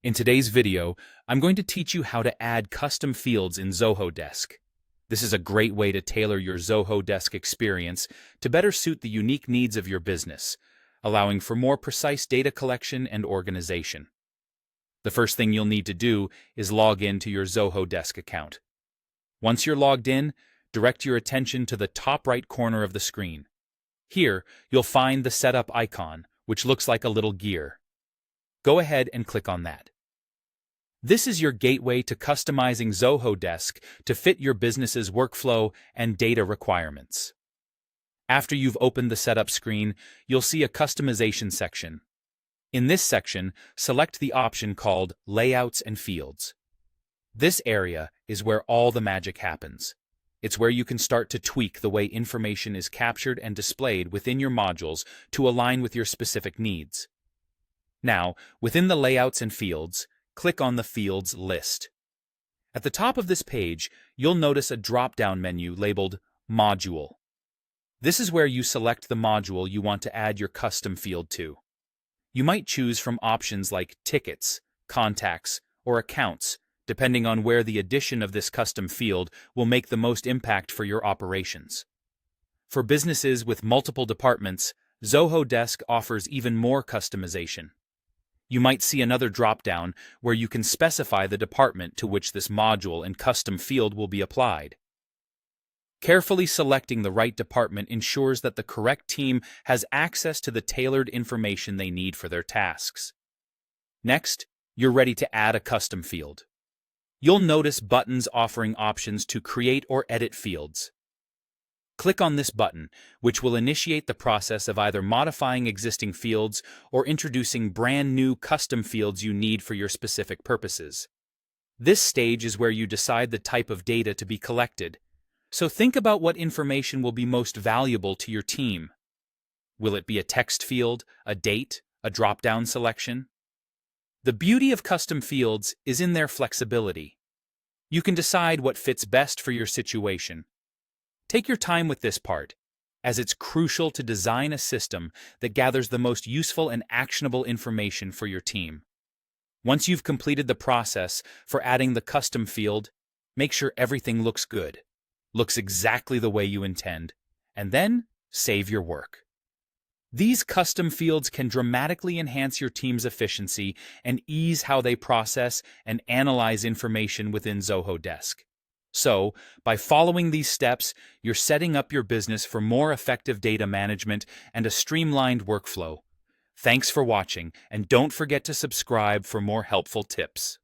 In today's video, I'm going to teach you how to add custom fields in Zoho Desk. This is a great way to tailor your Zoho Desk experience to better suit the unique needs of your business, allowing for more precise data collection and organization. The first thing you'll need to do is log in to your Zoho Desk account. Once you're logged in, direct your attention to the top right corner of the screen. Here, you'll find the Setup icon, which looks like a little gear. Go ahead and click on that. This is your gateway to customizing Zoho Desk to fit your business's workflow and data requirements. After you've opened the setup screen, you'll see a customization section. In this section, select the option called Layouts and Fields. This area is where all the magic happens. It's where you can start to tweak the way information is captured and displayed within your modules to align with your specific needs. Now, within the Layouts and Fields, click on the Fields list. At the top of this page, you'll notice a drop-down menu labeled Module. This is where you select the module you want to add your custom field to. You might choose from options like Tickets, Contacts, or Accounts, depending on where the addition of this custom field will make the most impact for your operations. For businesses with multiple departments, Zoho Desk offers even more customization. You might see another drop-down where you can specify the department to which this module and custom field will be applied. Carefully selecting the right department ensures that the correct team has access to the tailored information they need for their tasks. Next, you're ready to add a custom field. You'll notice buttons offering options to create or edit fields. Click on this button, which will initiate the process of either modifying existing fields or introducing brand new custom fields you need for your specific purposes. This stage is where you decide the type of data to be collected. So think about what information will be most valuable to your team. Will it be a text field, a date, a drop-down selection? The beauty of custom fields is in their flexibility. You can decide what fits best for your situation. Take your time with this part, as it's crucial to design a system that gathers the most useful and actionable information for your team. Once you've completed the process for adding the custom field, make sure everything looks good, looks exactly the way you intend, and then save your work. These custom fields can dramatically enhance your team's efficiency and ease how they process and analyze information within Zoho Desk. So, by following these steps, you're setting up your business for more effective data management and a streamlined workflow. Thanks for watching, and don't forget to subscribe for more helpful tips.